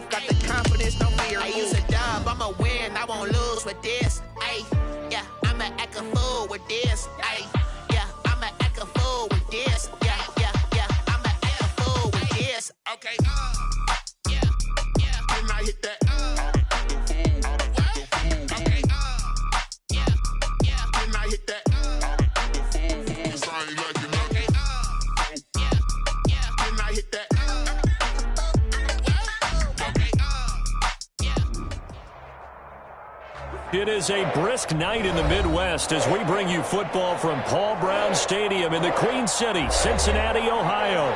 myself, got the confidence, no fear. I use a dub, I'ma win, I won't lose with this. Ay, yeah, I'ma act a fool with this. Ay, yeah, I'ma act a fool with this. Yeah, yeah, yeah, I'ma act a fool with this. Okay, yeah, yeah, can I hit that? Okay, yeah, yeah, can I hit that? It is a brisk night in the Midwest as we bring you football from Paul Brown Stadium in the Queen City, Cincinnati, Ohio.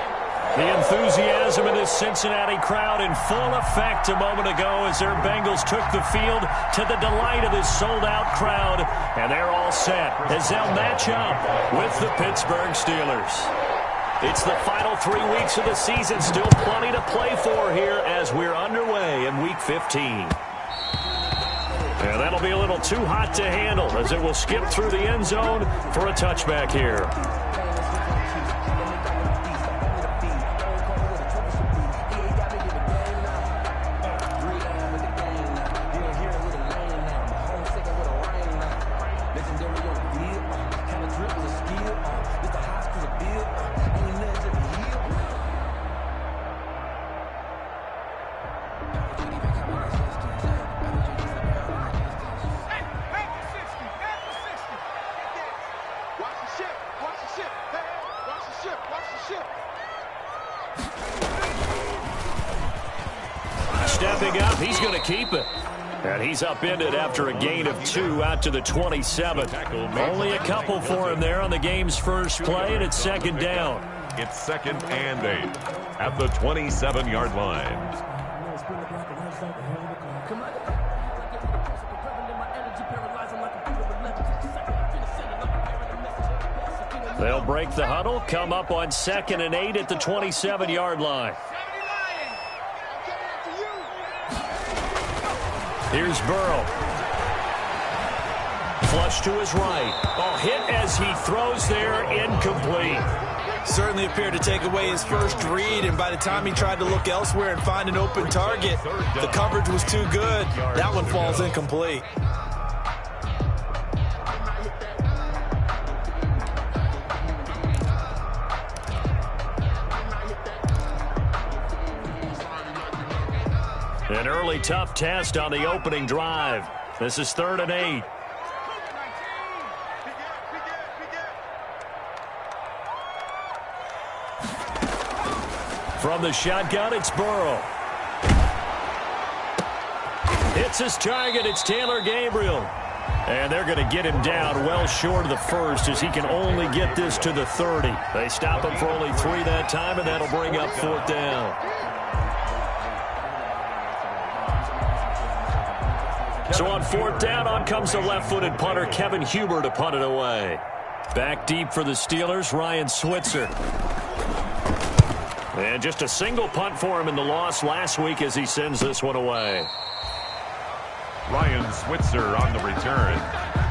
The enthusiasm in this Cincinnati crowd in full effect a moment ago as their Bengals took the field to the delight of this sold-out crowd. And they're all set as they'll match up with the Pittsburgh Steelers. It's the final 3 weeks of the season. Still plenty to play for here as we're underway in Week 15. And that'll be a little too hot to handle as it will skip through the end zone for a touchback here. Stepping up, he's going to keep it. And he's upended after a gain of 2 out to the 27. Only a couple for him there on the game's first play, and it's second down. It's 2nd and 8 at the 27-yard line. They'll break the huddle, come up on 2nd and 8 at the 27-yard line. Here's Burrow. Flush to his right. Oh, hit as he throws there, incomplete. Certainly appeared to take away his first read, and by the time he tried to look elsewhere and find an open target, the coverage was too good. That one falls incomplete. An early tough test on the opening drive. This is 3rd and 8. From the shotgun, it's Burrow. Hits his target. It's Taylor Gabriel. And they're going to get him down well short of the first as he can only get this to the 30. They stop him for only 3 that time, and that'll bring up 4th down. So on 4th down, on comes the left-footed punter, Kevin Huber, to punt it away. Back deep for the Steelers, Ryan Switzer. And just a single punt for him in the loss last week as he sends this one away. Ryan Switzer on the return.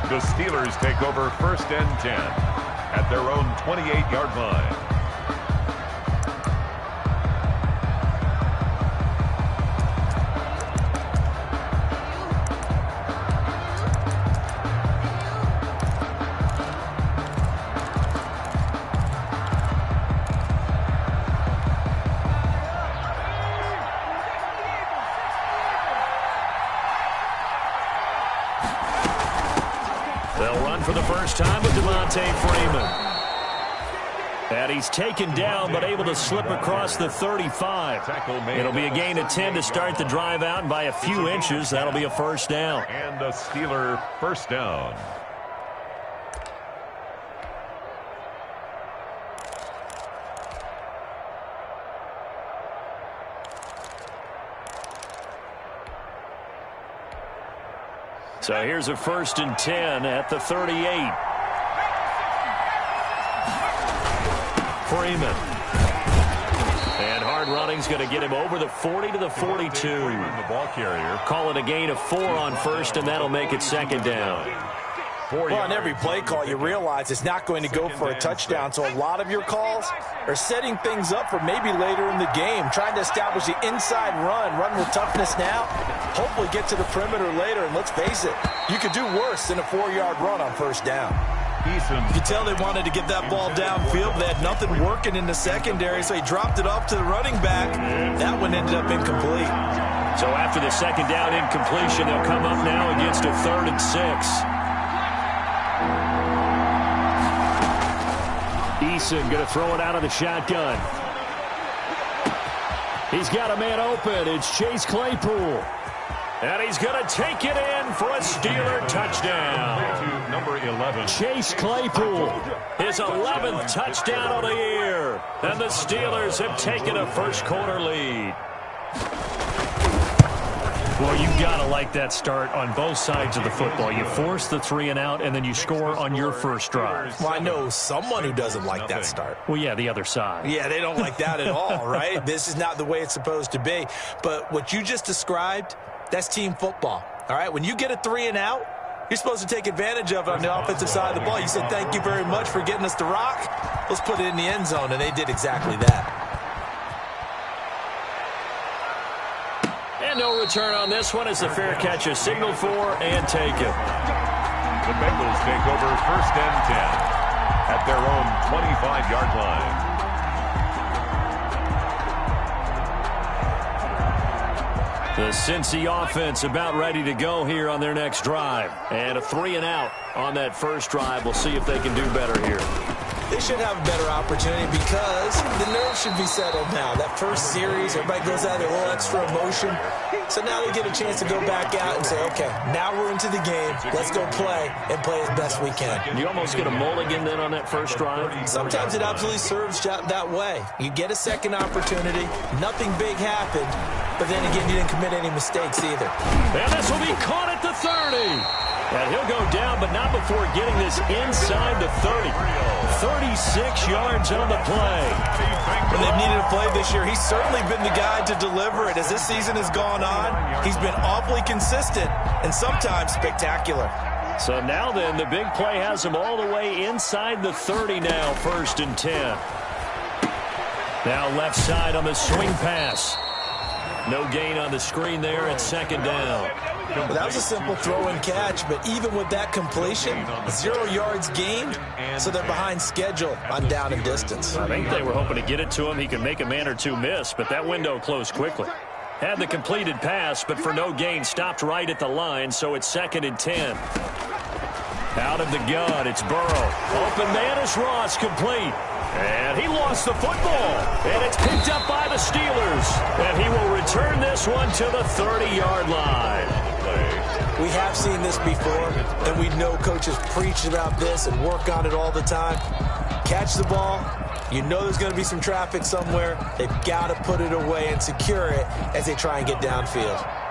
The Steelers take over 1st and 10 at their own 28-yard line. For the first time with Devontae Freeman. And he's taken down but able to slip across the 35. It'll be a gain of 10 to start the drive out, and by a few inches, that'll be a 1st down. And a Steeler 1st down. So here's a 1st and 10 at the 38. Freeman. And hard running's going to get him over the 40 to the 42. The ball carrier. Call it a gain of 4 on 1st, and that'll make it 2nd down. Well, on every play call, you realize it's not going to go for a touchdown, so a lot of your calls are setting things up for maybe later in the game, trying to establish the inside run with toughness now, hopefully get to the perimeter later, and let's face it, you could do worse than a 4-yard run on first down. You could tell they wanted to get that ball downfield. They had nothing working in the secondary, so he dropped it off to the running back. That one ended up incomplete. So after the second down incompletion, they'll come up now against a 3rd and 6. Eason going to throw it out of the shotgun. He's got a man open. It's Chase Claypool. And he's going to take it in for a Steeler touchdown. Number 11. Chase Claypool, his 11th touchdown of the year. And the Steelers have taken a first-quarter lead. Well, you've got to like that start on both sides of the football. You force the 3-and-out, and then you score on your first drive. Well, I know someone who doesn't like that start. Well, yeah, the other side. Yeah, they don't like that at all, right? This is not the way it's supposed to be. But what you just described, that's team football, all right? When you get a 3-and-out, you're supposed to take advantage of it on the offensive side of the ball. You said, thank you very much for getting us the rock. Let's put it in the end zone, and they did exactly that. And no return on this one as the fair catch is signaled for and taken. The Bengals take over 1st and 10 at their own 25-yard line. The Cincy offense about ready to go here on their next drive. And a 3-and-out on that first drive. We'll see if they can do better here. They should have a better opportunity because the nerves should be settled now. That first series, everybody goes out there, a little extra emotion. So now they get a chance to go back out and say, okay, now we're into the game. Let's go play and play as best we can. You almost get a mulligan then on that first drive? Sometimes it absolutely serves that way. You get a second opportunity. Nothing big happened. But then again, you didn't commit any mistakes either. And this will be caught at the 30. And he'll go down, but not before getting this inside the 30. 36 yards on the play. When they've needed a play this year, he's certainly been the guy to deliver it. As this season has gone on, he's been awfully consistent and sometimes spectacular. So now then, the big play has him all the way inside the 30 now, 1st and 10. Now left side on the swing pass. No gain on the screen there at 2nd down. Well, that was a simple throw and catch, but even with that completion, 0 yards gained, so they're behind schedule on down and distance. I think they were hoping to get it to him. He could make a man or two miss, but that window closed quickly. Had the completed pass, but for no gain, stopped right at the line, so it's 2nd and 10. Out of the gun, it's Burrow. Open man is Ross, complete. And he lost the football. And it's picked up by the Steelers. And he will return this one to the 30-yard line. We have seen this before, and we know coaches preach about this and work on it all the time. Catch the ball. You know there's going to be some traffic somewhere. They've got to put it away and secure it as they try and get downfield.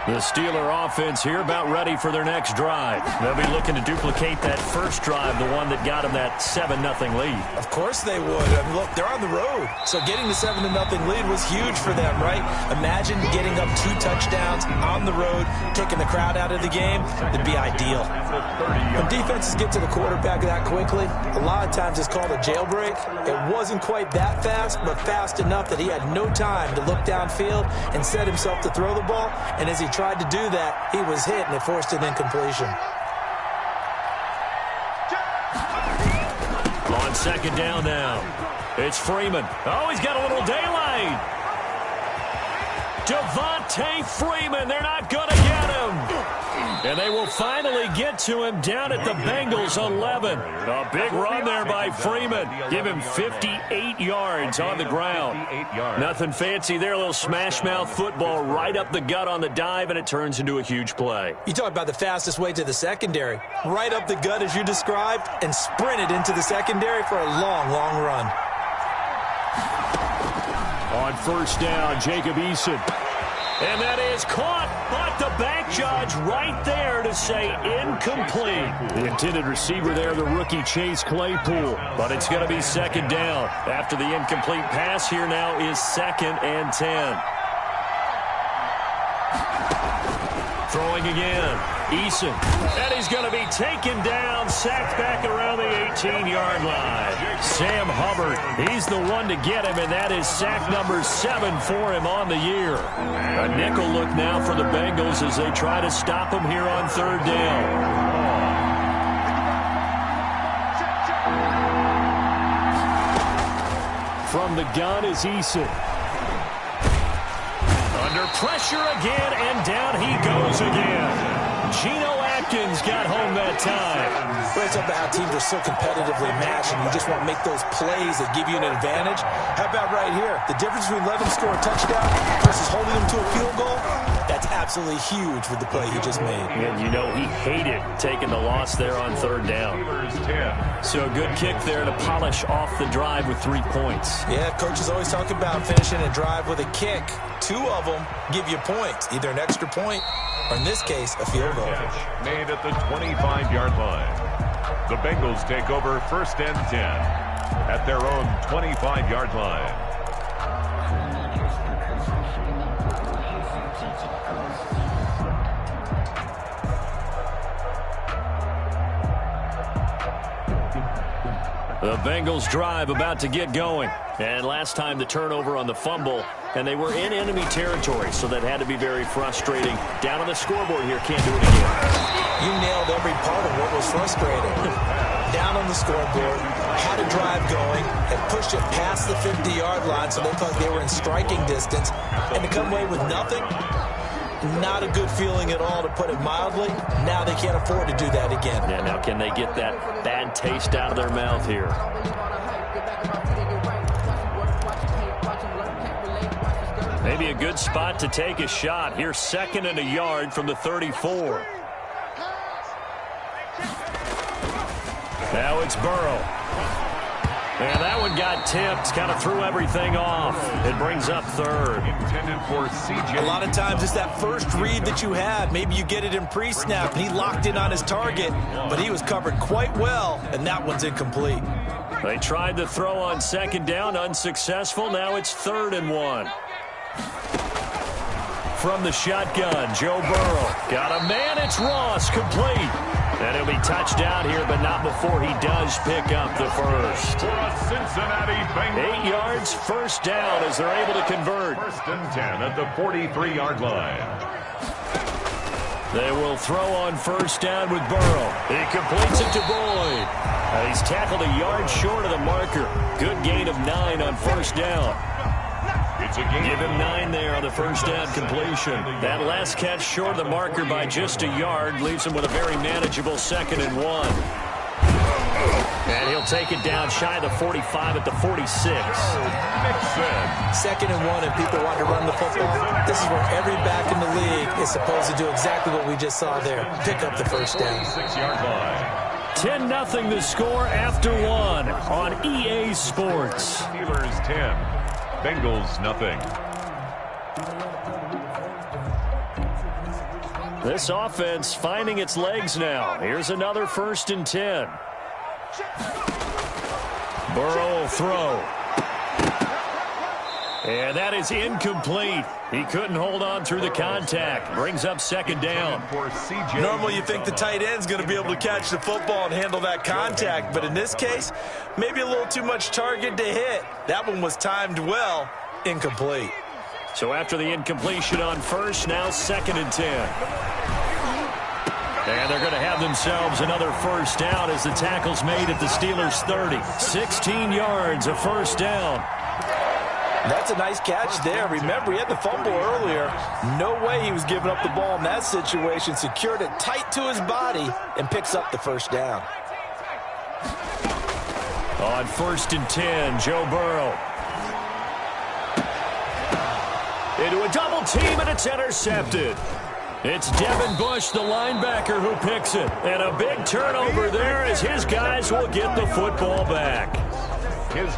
The Steeler offense here about ready for their next drive. They'll be looking to duplicate that first drive, the one that got them that 7-0 lead. Of course they would. I mean, look, they're on the road. So getting the 7-0 lead was huge for them, right? Imagine getting up 2 touchdowns on the road, taking the crowd out of the game. It'd be ideal. When defenses get to the quarterback that quickly, a lot of times it's called a jailbreak. It wasn't quite that fast, but fast enough that he had no time to look downfield and set himself to throw the ball. And as he tried to do that, he was hit, and it forced an incompletion. On 2nd down now, it's Freeman. Oh, he's got a little daylight. Devontae Freeman, they're not going to get him. And they will finally get to him down at the Bengals 11. A big run there by Freeman. Give him 58 yards on the ground. Nothing fancy there. A little smash mouth football right up the gut on the dive, and it turns into a huge play. You talk about the fastest way to the secondary. Right up the gut as you described and sprinted into the secondary for a long, long run. On 1st down, Jacob Eason. And that is caught, but the back judge right there to say incomplete. The intended receiver there, the rookie Chase Claypool. But it's going to be 2nd down. After the incomplete pass, here now is 2nd and 10. Throwing again. Eason. And he's going to be taken down, sacked back around the 18-yard line. Sam Hubbard, he's the one to get him, and that is sack number 7 for him on the year. A nickel look now for the Bengals as they try to stop him here on 3rd down. From the gun is Eason. Under pressure again, and down he goes again. Geno Atkins got home that time. Well, it's about how teams are so competitively matched, and you just want to make those plays that give you an advantage. How about right here? The difference between letting them score a touchdown versus holding them to a field goal, that's absolutely huge with the play he just made. And you know he hated taking the loss there on 3rd down. So a good kick there to polish off the drive with 3 points. Yeah, coaches always talk about finishing a drive with a kick. 2 of them give you points, either an extra point or, in this case, a field goal. Made at the 25-yard line. The Bengals take over 1st and 10 at their own 25-yard line. The Bengals drive about to get going. And last time the turnover on the fumble, and they were in enemy territory, so that had to be very frustrating. Down on the scoreboard here, can't do it again. You nailed every part of what was frustrating. Down on the scoreboard, had a drive going, and pushed it past the 50-yard line so they thought they were in striking distance, and to come away with nothing, not a good feeling at all, to put it mildly. Now they can't afford to do that again. Yeah, now can they get that bad taste out of their mouth here? Maybe a good spot to take a shot. Here's 2nd and a yard from the 34. Now it's Burrow. And that one got tipped, kind of threw everything off. It brings up 3rd. Intended for CJ. A lot of times it's that first read that you had. Maybe you get it in pre-snap, and he locked in on his target, but he was covered quite well, and that one's incomplete. They tried to throw on 2nd down, unsuccessful. Now it's 3rd and 1. From the shotgun, Joe Burrow. Got a man, it's Ross, complete. And he'll be touched down here, but not before he does pick up the first. For a Cincinnati Bengals. 8 yards, 1st down as they're able to convert. 1st and 10 at the 43-yard line. They will throw on 1st down with Burrow. He completes it to Boyd. He's tackled a yard short of the marker. Good gain of 9 on 1st down. Give him 9 there on the 1st down completion. That last catch short of the marker by just a yard leaves him with a very manageable 2nd and 1. And he'll take it down shy of the 45 at the 46. 2nd and 1, and people want to run the football. This is where every back in the league is supposed to do exactly what we just saw there. Pick up the 1st down. 6-yard line. 10-0 the score after 1 on EA Sports. Steelers 10. Bengals nothing. This offense finding its legs now. Here's another 1st and 10. Burrow will throw. And that is incomplete. He couldn't hold on through the contact. Brings up 2nd down. Normally you think the tight end's going to be able to catch the football and handle that contact, but in this case, maybe a little too much target to hit. That one was timed well. Incomplete. So after the incompletion on 1st, now 2nd and 10. And they're going to have themselves another 1st down as the tackle's made at the Steelers' 30. 16 yards, a 1st down. That's a nice catch there. Remember, he had the fumble earlier. No way he was giving up the ball in that situation. Secured it tight to his body and picks up the 1st down. On 1st and 10, Joe Burrow. Into a double team, and it's intercepted. It's Devin Bush, the linebacker, who picks it. And a big turnover there as his guys will get the football back.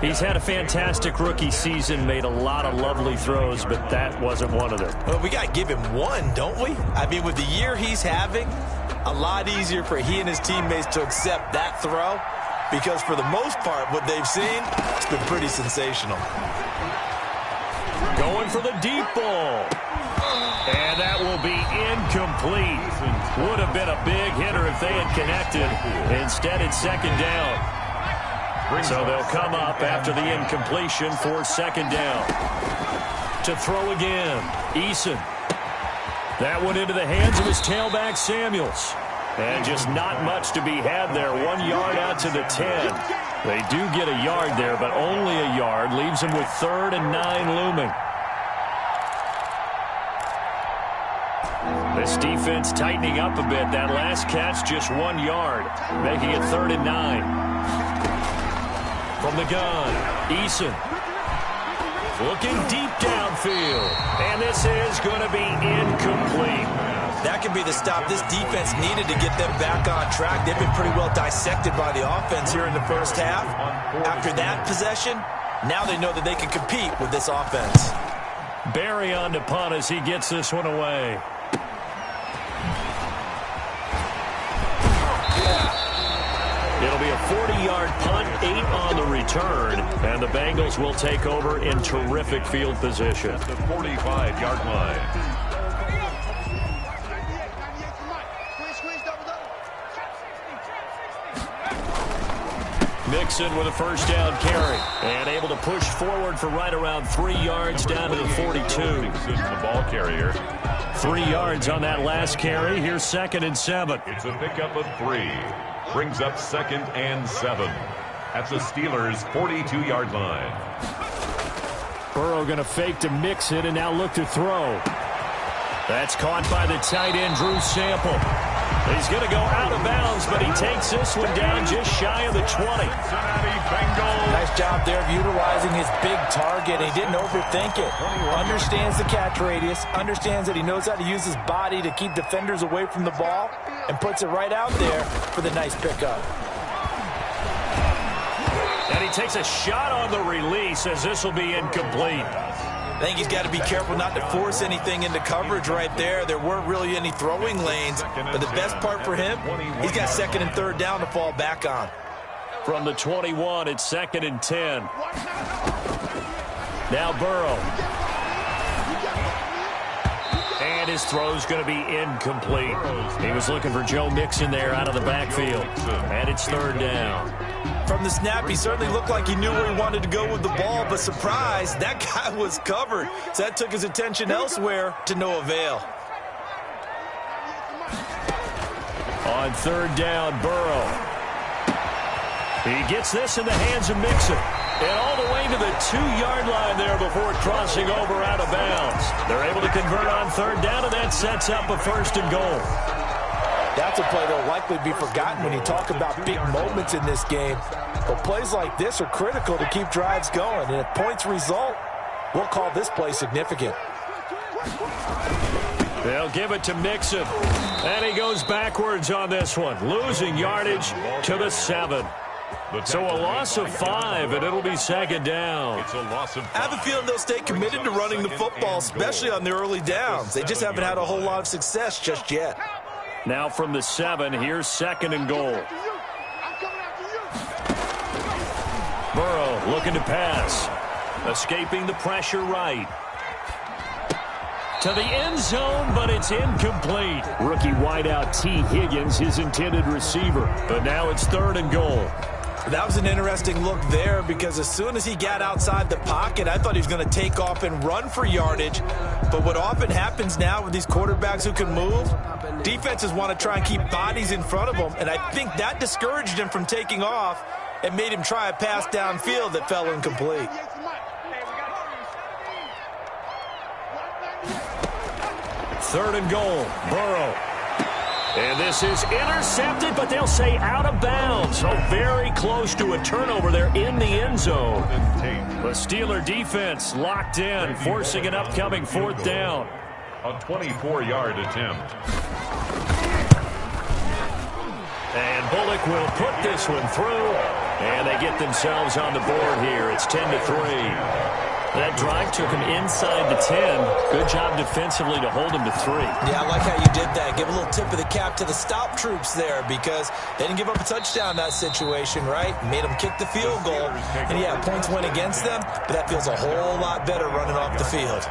He's had a fantastic rookie season, made a lot of lovely throws, but that wasn't one of them. Well, we got to give him one, don't we? I mean, with the year he's having, a lot easier for he and his teammates to accept that throw, because for the most part, what they've seen, it's been pretty sensational. Going for the deep ball. And that will be incomplete. Would have been a big hitter if they had connected. Instead, it's second down. So they'll come up after the incompletion for second down. To throw again, Eason. That went into the hands of his tailback, Samuels. And just not much to be had there. 1 yard out to the 10. They do get a yard there, but only a yard. Leaves them with 3rd and 9 looming. This defense tightening up a bit. That last catch, just 1 yard, making it 3rd and 9. From the gun, Eason. Looking deep downfield. And this is going to be incomplete. That could be the stop this defense needed to get them back on track. They've been pretty well dissected by the offense here in the first half. After that possession, now they know that they can compete with this offense. Barry on to punt as he gets this one away. It'll be a 40-yard punt, 8 on the return, and the Bengals will take over in terrific field position. At the 45-yard line. Mixon with a first down carry and able to push forward for right around 3 yards down to the 42. Mixon, the ball carrier. 3 yards on that last carry. Here's 2nd and 7. It's a pickup of 3. Brings up 2nd and 7 at the Steelers' 42-yard line. Burrow going to fake to Mixon and now look to throw. That's caught by the tight end, Drew Sample. He's going to go out of bounds, but he takes this one down just shy of the 20. Nice job there of utilizing his big target. He didn't overthink it. Understands the catch radius, understands that he knows how to use his body to keep defenders away from the ball, and puts it right out there for the nice pickup. And he takes a shot on the release as this will be incomplete. I think he's got to be careful not to force anything into coverage right there. There weren't really any throwing lanes, but the best part for him, he's got 2nd and 3rd down to fall back on. From the 21, it's 2nd and 10. Now Burrow. And his throw's going to be incomplete. He was looking for Joe Mixon there out of the backfield. And it's 3rd down. From the snap, he certainly looked like he knew where he wanted to go with the ball, but surprise, that guy was covered. So that took his attention elsewhere to no avail. On 3rd down, Burrow. He gets this in the hands of Mixon. And all the way to the 2-yard line there before crossing over out of bounds. They're able to convert on 3rd down, and that sets up a 1st and goal. That's a play that will likely be forgotten when you talk about big moments in this game. But plays like this are critical to keep drives going. And if points result, we'll call this play significant. They'll give it to Mixon. And he goes backwards on this one, losing yardage to the 7. So a loss of 5, and it'll be 2nd down. It's a loss of 5. I have a feeling they'll stay committed to running the football, especially on their early downs. They just haven't had a whole lot of success just yet. Now from the 7, here's 2nd and goal. Burrow looking to pass. Escaping the pressure right. To the end zone, but it's incomplete. Rookie wideout T. Higgins, his intended receiver. But now it's 3rd and goal. That was an interesting look there because as soon as he got outside the pocket, I thought he was going to take off and run for yardage. But what often happens now with these quarterbacks who can move, defenses want to try and keep bodies in front of them. And I think that discouraged him from taking off and made him try a pass downfield that fell incomplete. Third and goal, Burrow. And this is intercepted, but they'll say out of bounds. So very close to a turnover there in the end zone. The Steeler defense locked in, forcing an upcoming 4th down. A 24-yard attempt. And Bullock will put this one through. And they get themselves on the board here. It's 10-3. That drive took him inside the 10. Good job defensively to hold him to 3. Yeah, I like how you did that. Give a little tip of the cap to the stop troops there because they didn't give up a touchdown in that situation, right? Made them kick the field goal. And, yeah, points went against them, but that feels a whole lot better running off the field.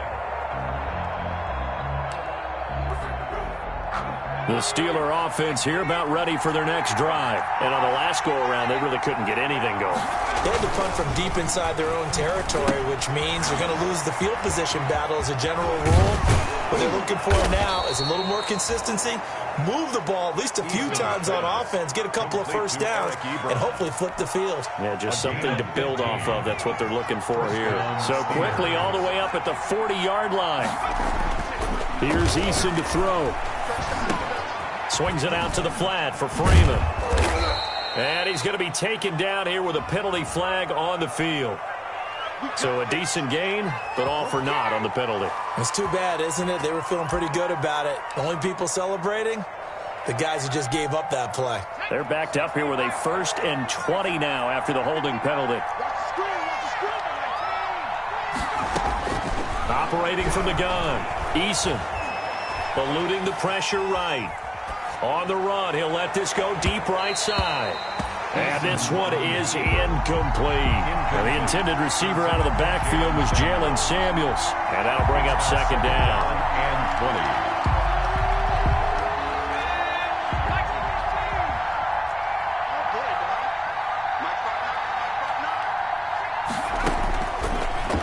The Steeler offense here about ready for their next drive. And on the last go-around, they really couldn't get anything going. They had to punt from deep inside their own territory, which means they're going to lose the field position battle as a general rule. What they're looking for now is a little more consistency, move the ball at least a few times on offense, get a couple of first downs, and hopefully flip the field. Yeah, just something to build off of. That's what they're looking for here. So quickly all the way up at the 40-yard line. Here's Eason to throw. Swings it out to the flat for Freeman. And he's going to be taken down here with a penalty flag on the field. So a decent gain, but all for naught on the penalty. It's too bad, isn't it? They were feeling pretty good about it. The only people celebrating, the guys who just gave up that play. They're backed up here with a 1st and 20 now after the holding penalty. Operating from the gun, Eason. Eluding the pressure right. On the run, he'll let this go deep right side. And this one is incomplete. Now, the intended receiver out of the backfield was Jalen Samuels. And that'll bring up 2nd down. And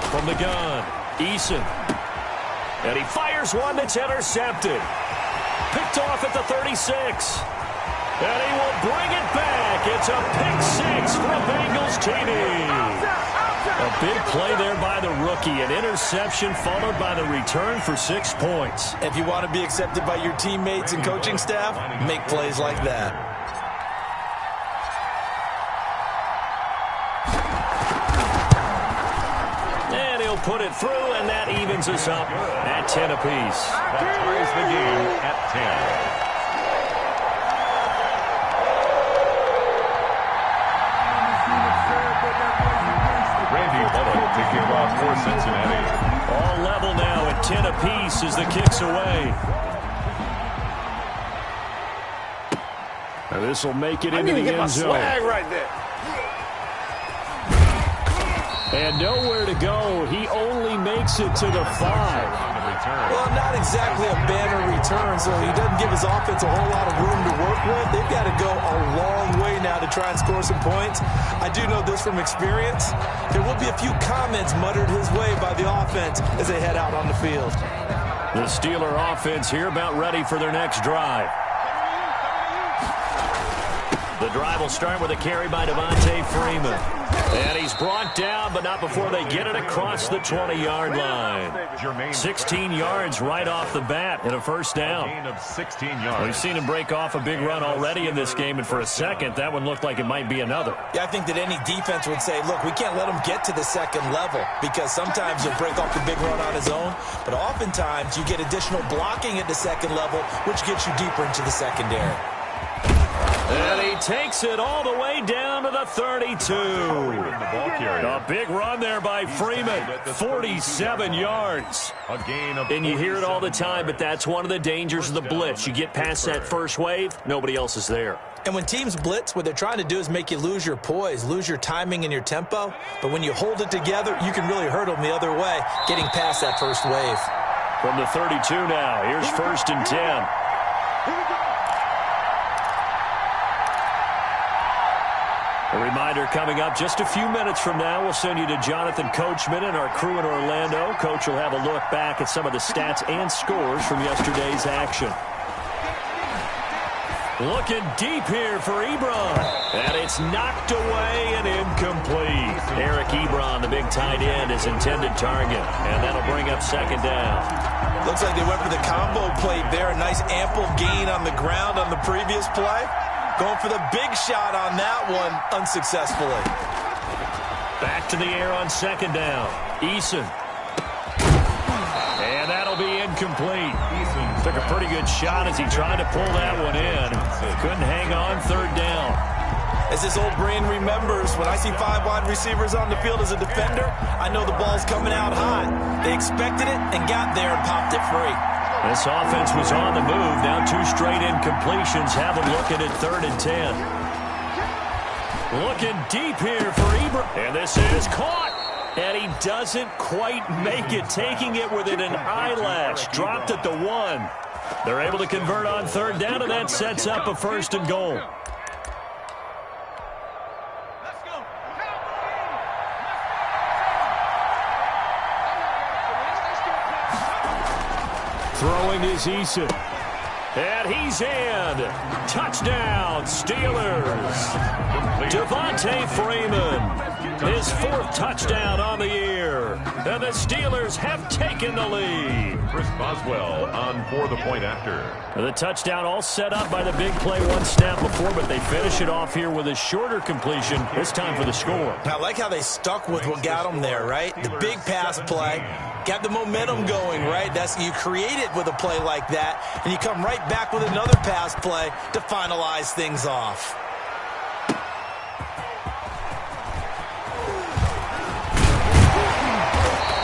20. From the gun, Eason. And he fires one that's intercepted. Picked off at the 36. And he will bring it back. It's a pick 6 for Bengals TD. A big play there by the rookie. An interception followed by the return for 6 points. If you want to be accepted by your teammates and coaching staff, make plays like that. And he'll put it through, and that evens us up at 10 apiece. That ties the game at 10. To kick off for Cincinnati. All level now at 10 apiece as the kick's away. Now this will make it into the end zone. Right there. And nowhere to go. He only makes it to the 5. Well, not exactly a banner return, so he doesn't give his offense a whole lot of room to work with. They've got to go a long way now to try and score some points. I do know this from experience. There will be a few comments muttered his way by the offense as they head out on the field. The Steeler offense here about ready for their next drive. The drive will start with a carry by Devontae Freeman. And he's brought down, but not before they get it across the 20-yard line. 16 yards right off the bat and a 1st down. Gain of 16 yards. We've seen him break off a big run already in this game, and for a second, that one looked like it might be another. Yeah, I think that any defense would say, look, we can't let him get to the 2nd level because sometimes he'll break off the big run on his own, but oftentimes you get additional blocking at the 2nd level, which gets you deeper into the secondary. And he takes it all the way down to the 32. A big run there by Freeman. 47 yards. A gain of and you hear it all the time, but that's one of the dangers of the blitz. You get past that first wave, nobody else is there. And when teams blitz, what they're trying to do is make you lose your poise, lose your timing and your tempo. But when you hold it together, you can really hurt them the other way, getting past that first wave. From the 32 now, here's 1st and 10. A reminder coming up just a few minutes from now, we'll send you to Jonathan Coachman and our crew in Orlando. Coach will have a look back at some of the stats and scores from yesterday's action. Looking deep here for Ebron. And it's knocked away and incomplete. Eric Ebron, the big tight end, is intended target. And that'll bring up 2nd down. Looks like they went for the combo play there. A nice ample gain on the ground on the previous play. Going for the big shot on that one, unsuccessfully. Back to the air on 2nd down. Eason. And that'll be incomplete. Took a pretty good shot as he tried to pull that one in. Couldn't hang on 3rd down. As this old brain remembers, when I see 5 wide receivers on the field as a defender, I know the ball's coming out hot. They expected it and got there and popped it free. This offense was on the move. Now 2 straight incompletions have them looking at 3rd and 10. Looking deep here for Ebron. And this is caught. And he doesn't quite make it, taking it within an eyelash. Dropped at the 1. They're able to convert on third down, and that sets up a 1st and goal. Throwing is Eason. And he's in. Touchdown, Steelers. Devontae Freeman, his 4th touchdown on the year. And the Steelers have taken the lead. Chris Boswell on for the point after. The touchdown all set up by the big play 1 snap before, but they finish it off here with a shorter completion, this time for the score. I like how they stuck with what got them there, right? The big pass play. Got the momentum going, right? You create it with a play like that, and you come right back with another pass play to finalize things off.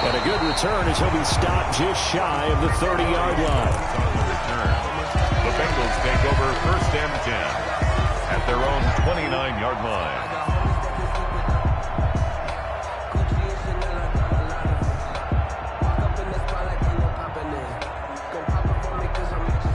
And a good return as he'll be stopped just shy of the 30-yard line. The Bengals take over 1st and 10 at their own 29-yard line.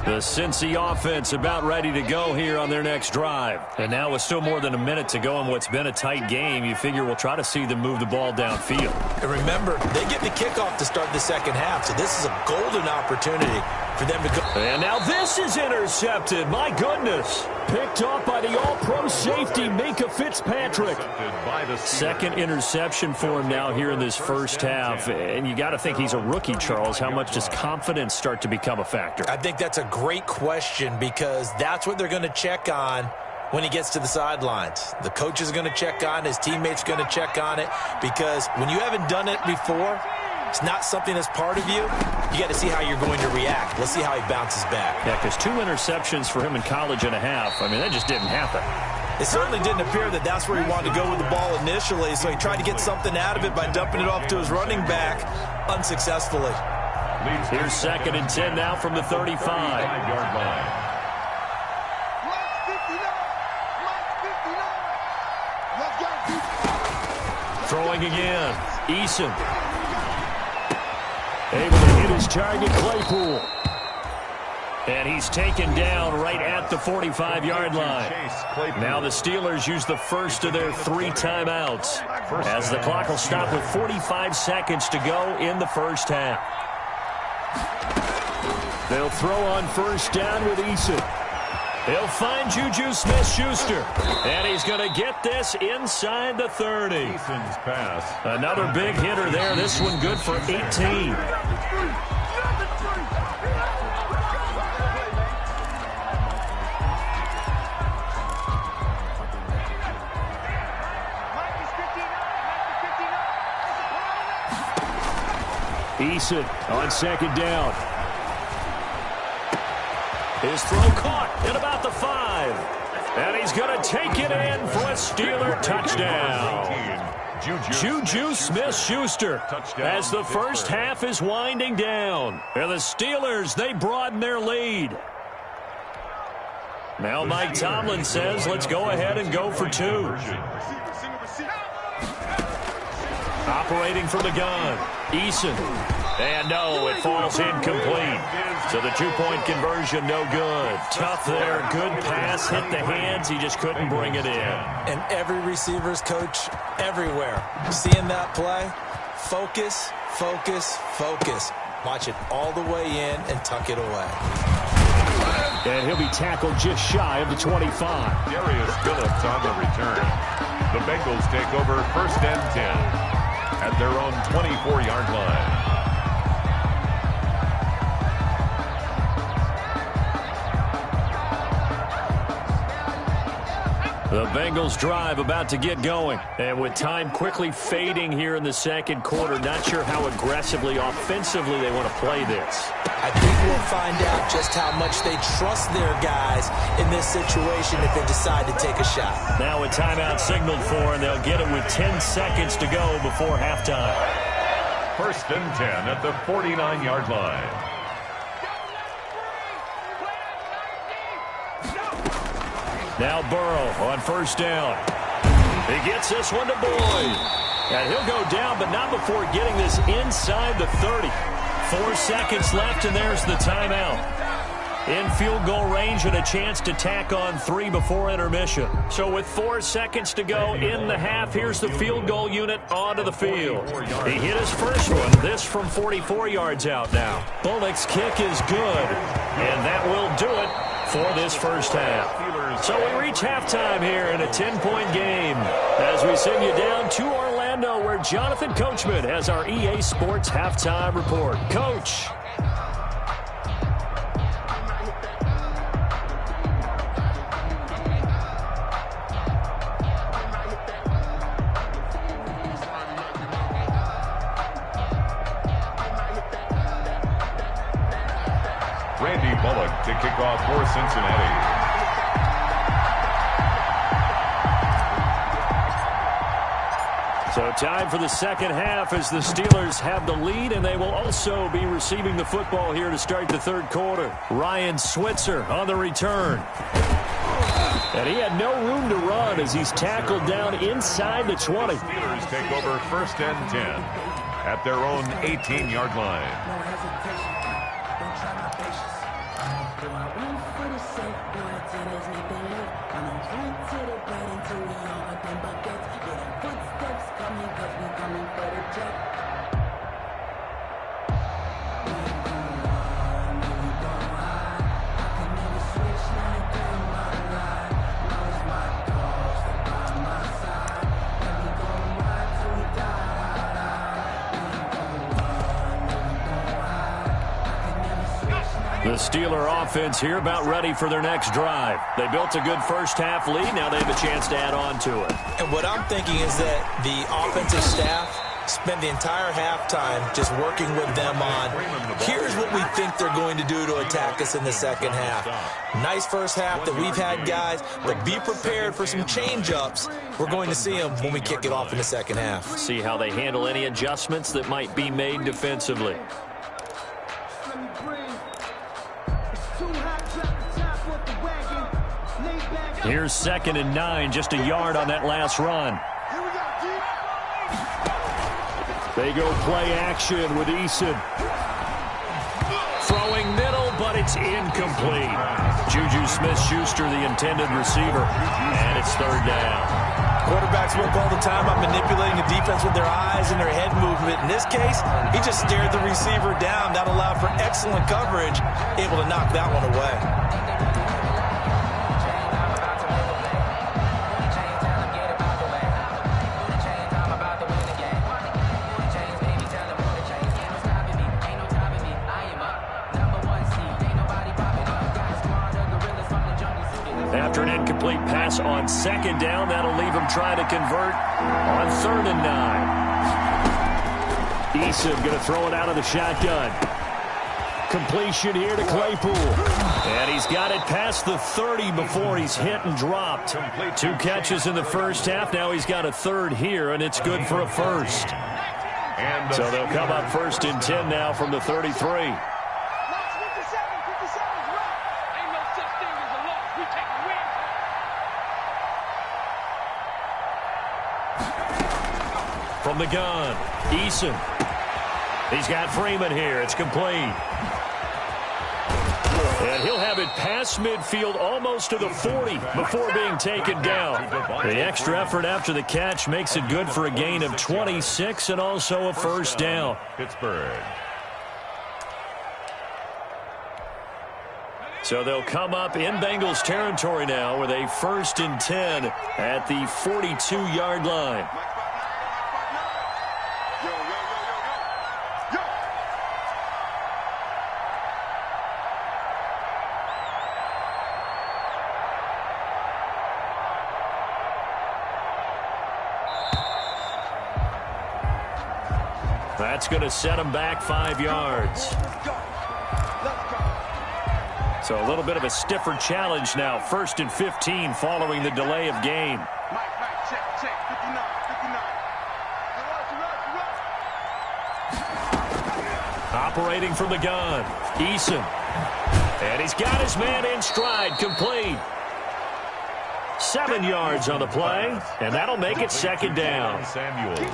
The Cincy offense about ready to go here on their next drive. And now with still more than a minute to go in what's been a tight game, you figure we'll try to see them move the ball downfield. And remember, they get the kickoff to start the second half, so this is a golden opportunity for them to go. And now this is intercepted. My goodness. Picked off by the all-pro safety, Minka Fitzpatrick. 2nd interception for him now here in this first half. And you got to think he's a rookie, Charles. How much does confidence start to become a factor? I think that's a great question because that's what they're going to check on when he gets to the sidelines. The coach is going to check on, his teammates are going to check on it, because when you haven't done it before, it's not something that's part of you. You got to see how you're going to react. Let's see how he bounces back. Yeah, because 2 interceptions for him in college and a half. I mean, that just didn't happen. It certainly didn't appear that that's where he wanted to go with the ball initially, so he tried to get something out of it by dumping it off to his running back unsuccessfully. Here's 2nd and 10 now from the 35-yard line. Throwing again. Eason. Able to hit his target, Claypool. And he's taken down right at the 45-yard line. Now the Steelers use the first of their 3 timeouts, as the clock will stop with 45 seconds to go in the first half. They'll throw on 1st down with Eason. He'll find Juju Smith-Schuster, and he's going to get this inside the 30. Eason's pass. Another big hitter there. This one good for 18. Eason on 2nd down. His throw caught at about the 5. And he's going to take it in for a Steeler touchdown. Juju Smith-Schuster as the first half is winding down. And the Steelers, they broaden their lead. Now Mike Tomlin says, let's go ahead and go for 2. Operating from the gun, Eason. And no, it falls incomplete. So the 2-point conversion, no good. Tough there, good pass, hit the hands. He just couldn't bring it in. And every receiver's coach everywhere, seeing that play, focus, focus, focus. Watch it all the way in and tuck it away. And he'll be tackled just shy of the 25. Darius Phillips on the return. The Bengals take over 1st and 10 at their own 24-yard line. The Bengals drive about to get going. And with time quickly fading here in the second quarter, not sure how aggressively, offensively they want to play this. I think we'll find out just how much they trust their guys in this situation if they decide to take a shot. Now a timeout signaled for, and they'll get it with 10 seconds to go before halftime. 1st and 10 at the 49-yard line. Now Burrow on 1st down. He gets this one to Boyd. And he'll go down, but not before getting this inside the 30. 4 seconds left, and there's the timeout. in field goal range and a chance to tack on 3 before intermission. So with 4 seconds to go in the half, here's the field goal unit onto the field. He hit his first one, this from 44 yards out now. Bullock's kick is good, and that will do it for this first half. So we reach halftime here in a 10-point game as we send you down to Orlando, where Jonathan Coachman has our EA Sports halftime report. Coach. Randy Bullock to kick off for Cincinnati. So time for the second half as the Steelers have the lead, and they will also be receiving the football here to start the third quarter. Ryan Switzer on the return. And he had no room to run as he's tackled down inside the 20. Steelers take over first and 10 at their own 18-yard line. The Steeler offense here about ready for their next drive. They built a good first half lead. Now they have a chance to add on to it. And what I'm thinking is that the offensive staff spend the entire halftime just working with them on, here's what we think they're going to do to attack us in the second half. Nice first half that we've had, guys, but be prepared for some change-ups. We're going to see them when we kick it off in the second half. See how they handle any adjustments that might be made defensively. Here's 2nd and 9, just a yard on that last run. They go play action with Eason. Throwing middle, but it's incomplete. Juju Smith-Schuster, the intended receiver, and it's third down. Quarterbacks work all the time on manipulating the defense with their eyes and their head movement. In this case, he just stared the receiver down. That allowed for excellent coverage, able to knock that one away. After an incomplete pass on 2nd down, that'll leave him trying to convert on 3rd and 9. Eason going to throw it out of the shotgun. Completion here to Claypool. And he's got it past the 30 before he's hit and dropped. 2 catches in the first half. Now he's got a third here, and it's good for a first. So they'll come up 1st and 10 now from the 33. From the gun, Eason. He's got Freeman here. It's complete. And he'll have it past midfield almost to the 40 before being taken down. The extra effort after the catch makes it good for a gain of 26 and also a first down. Pittsburgh. So they'll come up in Bengals territory now with a 1st and 10 at the 42-yard line. That's going to set him back 5 yards. So a little bit of a stiffer challenge now. 1st and 15 following the delay of game. Operating from the gun, Eason. And he's got his man in stride, complete. 7 yards on the play, and that'll make it second down.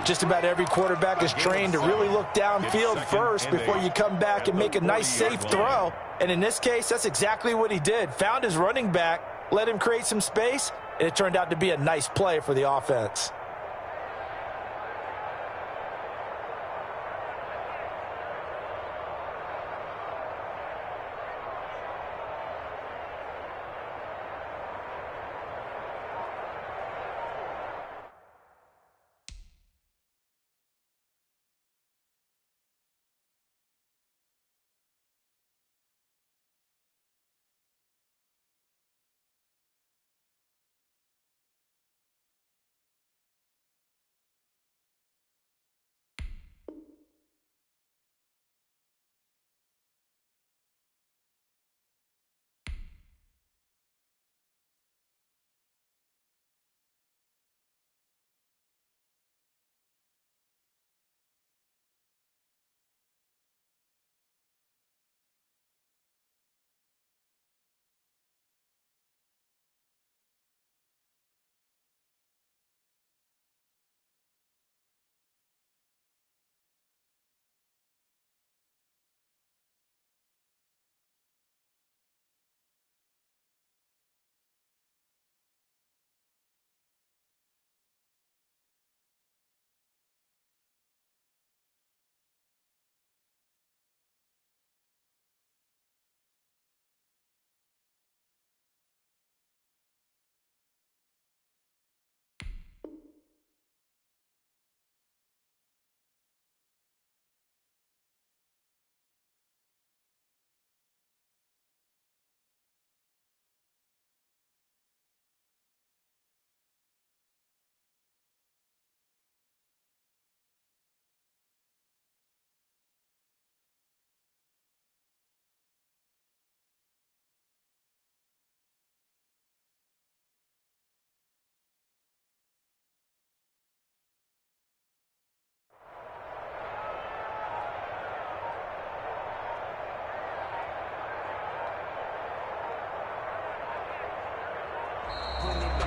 Just about every quarterback is trained to really look downfield first before you come back and make a nice, safe throw. And in this case, that's exactly what he did. Found his running back, let him create some space, and it turned out to be a nice play for the offense.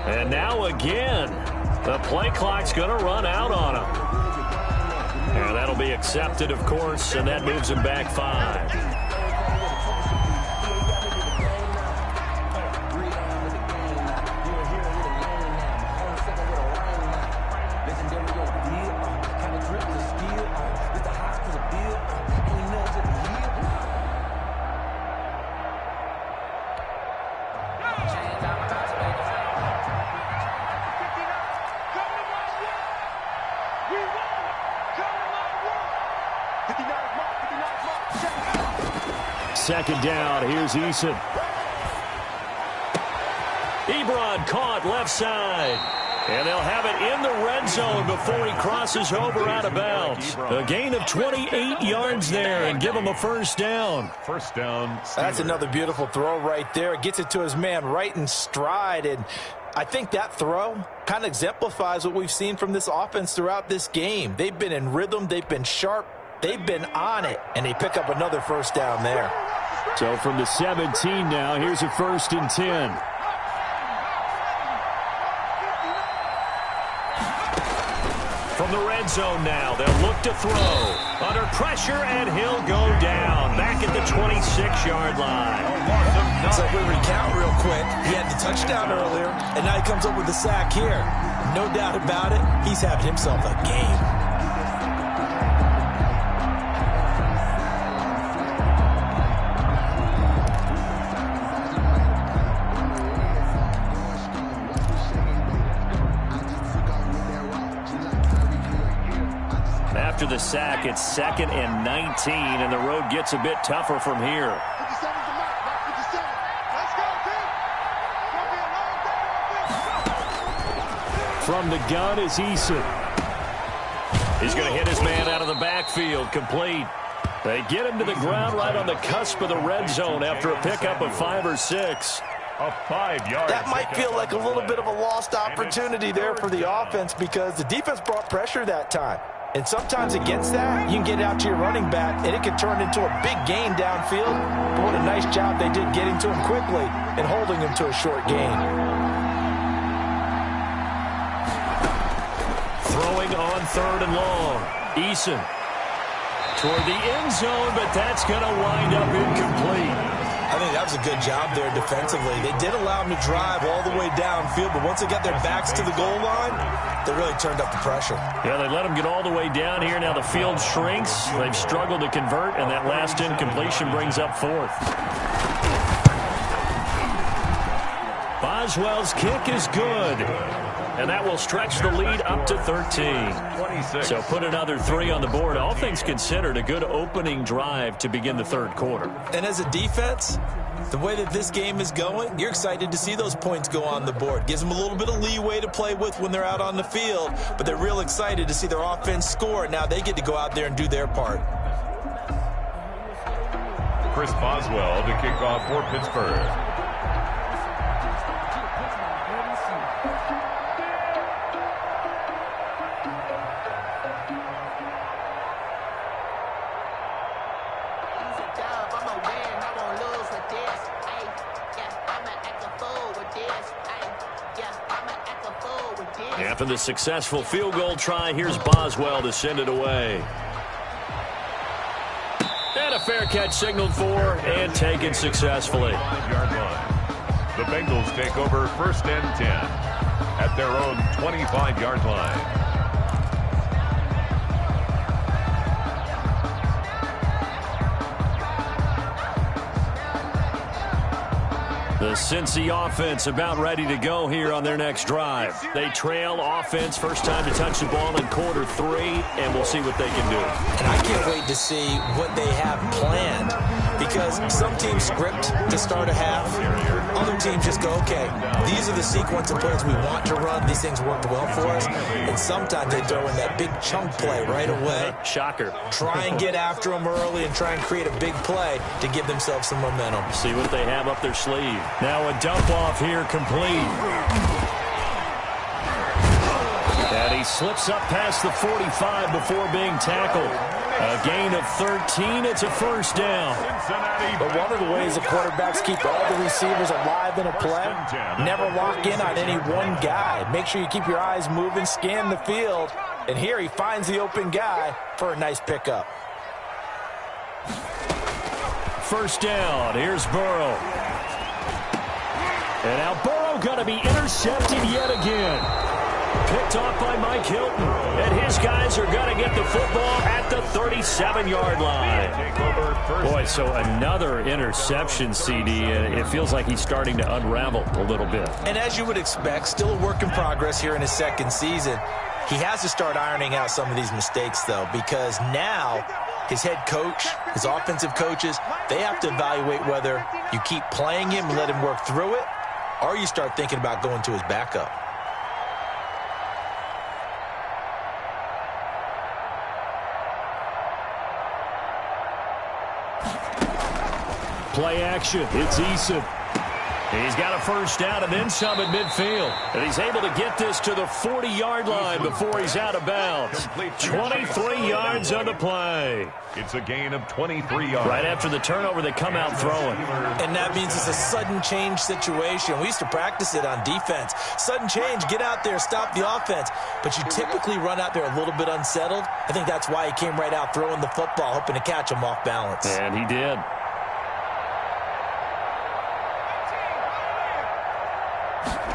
And now again, the play clock's going to run out on him. And that'll be accepted, of course, and that moves him back 5. Second down, here's Eason. Ebron caught left side. And they'll have it in the red zone before he crosses over out of bounds. A gain of 28 yards there and give him a first down. First down. Steelers. That's another beautiful throw right there. Gets it to his man right in stride. And I think that throw kind of exemplifies what we've seen from this offense throughout this game. They've been in rhythm. They've been sharp. They've been on it. And they pick up another first down there. So from the 17 now, here's a 1st and 10. From the red zone now, they'll look to throw. Under pressure, and he'll go down. Back at the 26-yard line. So we recount real quick. He had the touchdown earlier, and now he comes up with the sack here. No doubt about it, he's having himself a game. After the sack, it's 2nd and 19, and the road gets a bit tougher from here. From the gun is Eason. He's going to hit his man out of the backfield, complete. They get him to the ground right on the cusp of the red zone after a pickup of 5 or 6. A 5-yard. That might feel like a little bit of a lost opportunity there for the offense because the defense brought pressure that time. And sometimes against that, you can get out to your running back, and it can turn into a big gain downfield. But what a nice job they did getting to him quickly and holding him to a short gain. on 3rd and long. Eason toward the end zone, but that's going to wind up incomplete. I think that was a good job there defensively. They did allow them to drive all the way downfield, but once they got their backs to the goal line, they really turned up the pressure. Yeah, they let them get all the way down here. Now the field shrinks. They've struggled to convert, and that last incompletion brings up 4th. Boswell's kick is good, and that will stretch the lead up to 13. 26. So put another 3 on the board. All things considered, a good opening drive to begin the 3rd quarter. And as a defense, the way that this game is going, you're excited to see those points go on the board. Gives them a little bit of leeway to play with when they're out on the field, but they're real excited to see their offense score. Now they get to go out there and do their part. Chris Boswell to kick off for Pittsburgh. After the successful field goal try, here's Boswell to send it away. And a fair catch signaled for and taken successfully. 5-yard line. The Bengals take over 1st and 10 at their own 25-yard line. The Cincy offense about ready to go here on their next drive. They trail offense, first time to touch the ball in quarter 3, and we'll see what they can do. And I can't wait to see what they have planned, because some teams script to start a half. Other teams just go, okay, these are the sequence of plays we want to run. These things work well for us. And sometimes they throw in that big chunk play right away. Shocker. Try and get after them early and try and create a big play to give themselves some momentum. See what they have up their sleeve. Now a dump off here complete. And he slips up past the 45 before being tackled. A gain of 13. It's a first down. But one of the ways the quarterbacks keep all the receivers alive in a play, never lock in on any one guy. Make sure you keep your eyes moving, scan the field. And here he finds the open guy for a nice pickup. First down. Here's Burrow. And now Burrow going to be intercepted yet again. Picked off by Mike Hilton. And his guys are going to get the football at the 37-yard line. Boy, so another interception, CD. And it feels like he's starting to unravel a little bit. And as you would expect, still a work in progress here in his 2nd season. He has to start ironing out some of these mistakes, though, because now his head coach, his offensive coaches, they have to evaluate whether you keep playing him and let him work through it, or you start thinking about going to his backup. Play action. It's Eason. He's got a first down and then some at midfield. And he's able to get this to the 40-yard line before he's out of bounds. 23 yards on the play. It's a gain of 23 yards. Right after the turnover, they come out throwing. And that means it's a sudden change situation. We used to practice it on defense. Sudden change, get out there, stop the offense. But you typically run out there a little bit unsettled. I think that's why he came right out throwing the football, hoping to catch him off balance. And he did.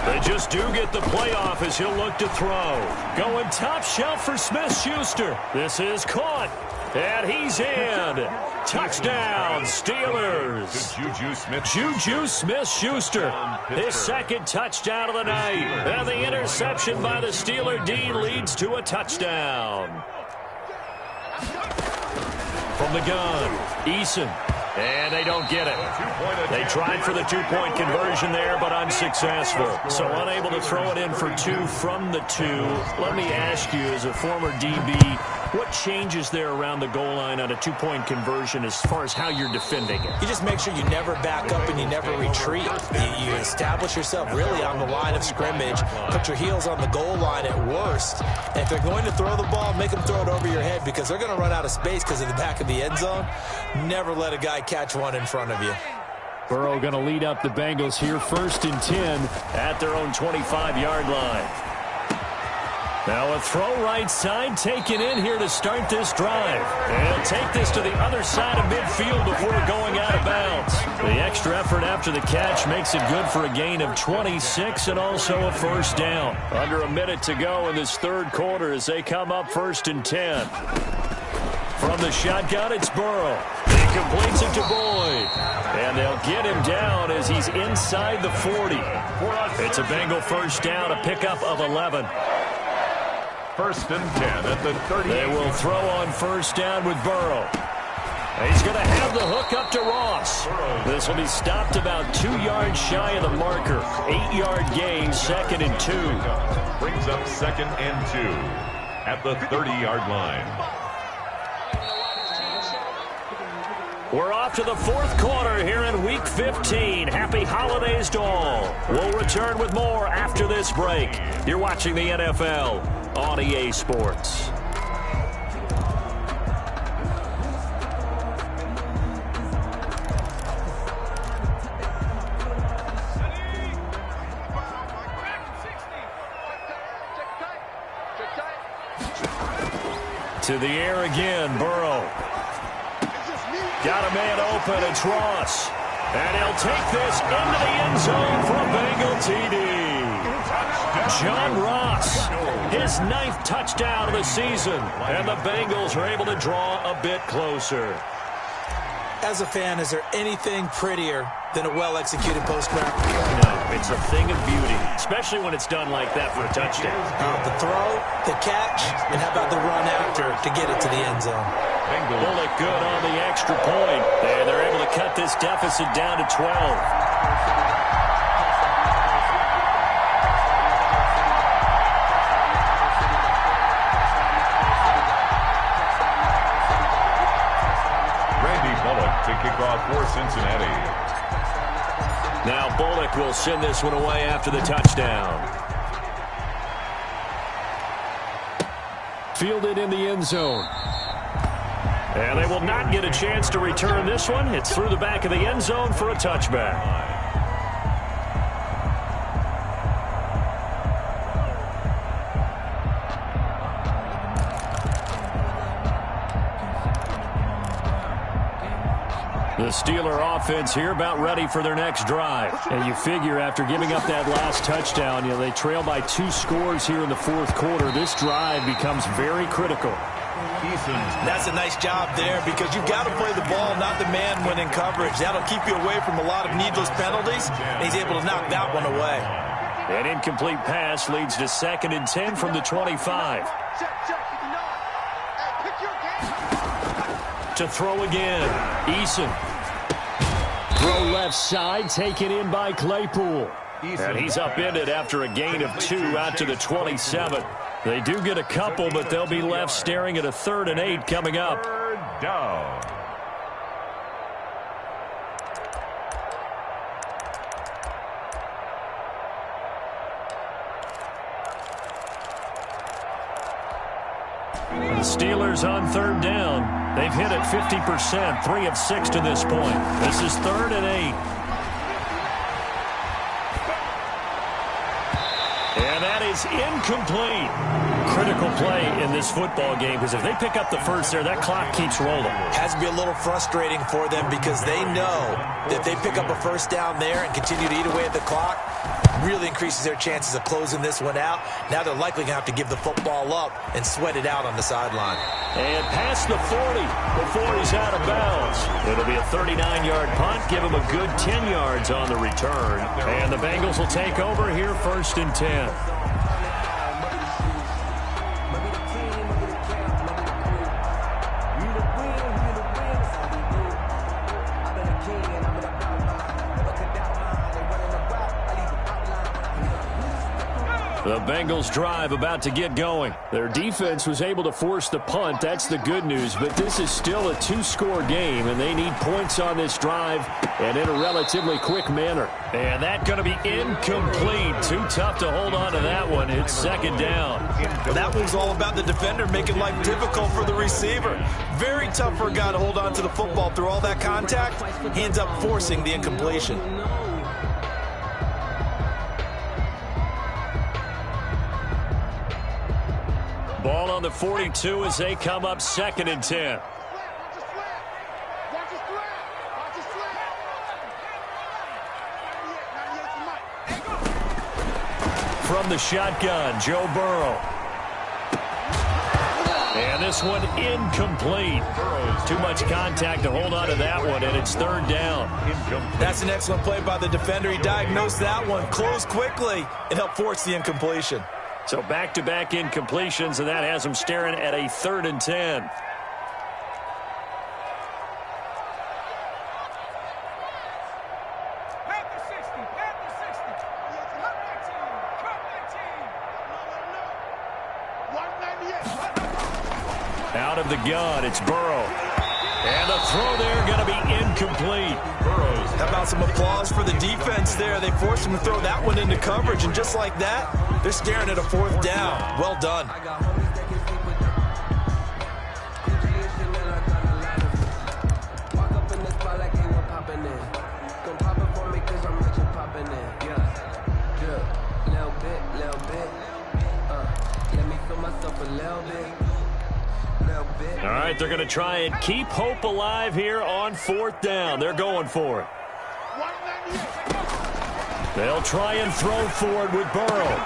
They just do get the playoff as he'll look to throw. Going top shelf for Smith-Schuster. This is caught. And he's in. Touchdown, Steelers. Juju Smith-Schuster. His 2nd touchdown of the night. And the interception by the Steeler D leads to a touchdown. From the gun, Eason. And they don't get it. They tried for the 2-point conversion there, but unsuccessful. So unable to throw it in for 2 from the 2. Let me ask you, as a former DB, what changes there around the goal line on a 2-point conversion as far as how you're defending it? You just make sure you never back up and you never retreat. You establish yourself really on the line of scrimmage, put your heels on the goal line at worst. And if they're going to throw the ball, make them throw it over your head, because they're going to run out of space because of the back of the end zone. Never let a guy catch one in front of you. Burrow going to lead up the Bengals here, 1st and 10 at their own 25-yard line. Now a throw right side taken in here to start this drive. And he'll take this to the other side of midfield before going out of bounds. The extra effort after the catch makes it good for a gain of 26 and also a first down. Under a minute to go in this third quarter as they come up 1st and 10. From the shotgun, it's Burrow. He completes it to Boyd. And they'll get him down as he's inside the 40. It's a Bengal first down, a pickup of 11. 1st and 10 at the 30. They will throw on first down with Burrow. He's going to have the hook up to Ross. This will be stopped about 2 yards shy of the marker. 8-yard gain, 2nd and 2. Brings up 2nd and 2 at the 30-yard line. We're off to the 4th quarter here in Week 15. Happy holidays to all. We'll return with more after this break. You're watching the NFL on EA Sports. To the air again, Burrow. Got a man open, it's Ross. And he'll take this into the end zone for a Bengal TD. John Ross, his 9th touchdown of the season. And the Bengals are able to draw a bit closer. As a fan, is there anything prettier than a well-executed post route? No, it's a thing of beauty, especially when it's done like that for a touchdown. The throw, the catch, and how about the run after to get it to the end zone? Bullock good on the extra point. They're able to cut this deficit down to 12. To kick off for Cincinnati. Now Bullock will send this one away after the touchdown. Fielded in the end zone. And they will not get a chance to return this one. It's through the back of the end zone for a touchback. The Steeler offense here about ready for their next drive. And you figure after giving up that last touchdown, they trail by 2 scores here in the 4th quarter. This drive becomes very critical. That's a nice job there because you've got to play the ball, not the man when in coverage. That'll keep you away from a lot of needless penalties. And he's able to knock that one away. An incomplete pass leads to 2nd and 10 from the 25. To throw again, Eason. Throw left side, taken in by Claypool. And he's upended after a gain of 2 out to the 27. They do get a couple, but they'll be left staring at a 3rd and 8 coming up. 3rd down. The Steelers on 3rd down. They've hit it 50%, 3 of 6 to this point. This is 3rd and 8. And that is incomplete. Critical play in this football game because if they pick up the first there, that clock keeps rolling. Has to be a little frustrating for them because they know that if they pick up a first down there and continue to eat away at the clock, really increases their chances of closing this one out. Now they're likely going to have to give the football up and sweat it out on the sideline. And past the 40 before he's out of bounds. It'll be a 39-yard punt. Give him a good 10 yards on the return. And the Bengals will take over here 1st and 10. The Bengals drive about to get going. Their defense was able to force the punt. That's the good news. But this is still a 2-score game, and they need points on this drive and in a relatively quick manner. And that's going to be incomplete. Too tough to hold on to that one. It's 2nd down. Well, that one's all about the defender making life difficult for the receiver. Very tough for a guy to hold on to the football through all that contact. He ends up forcing the incompletion. Ball on the 42 as they come up 2nd and 10. From the shotgun, Joe Burrow. And this one incomplete. Too much contact to hold on to that one, and it's 3rd down. That's an excellent play by the defender. He diagnosed that one, closed quickly, and helped force the incompletion. So back-to-back incompletions, and that has him staring at a 3rd and 10. Out of the gun, it's Burrow. And the throw there going to be incomplete. How about some applause for the defense there? They forced him to throw that one into coverage, and just like that, they're staring at a 4th down. Well done. All right, they're going to try and keep hope alive here on 4th down. They're going for it. They'll try and throw forward with Burrow.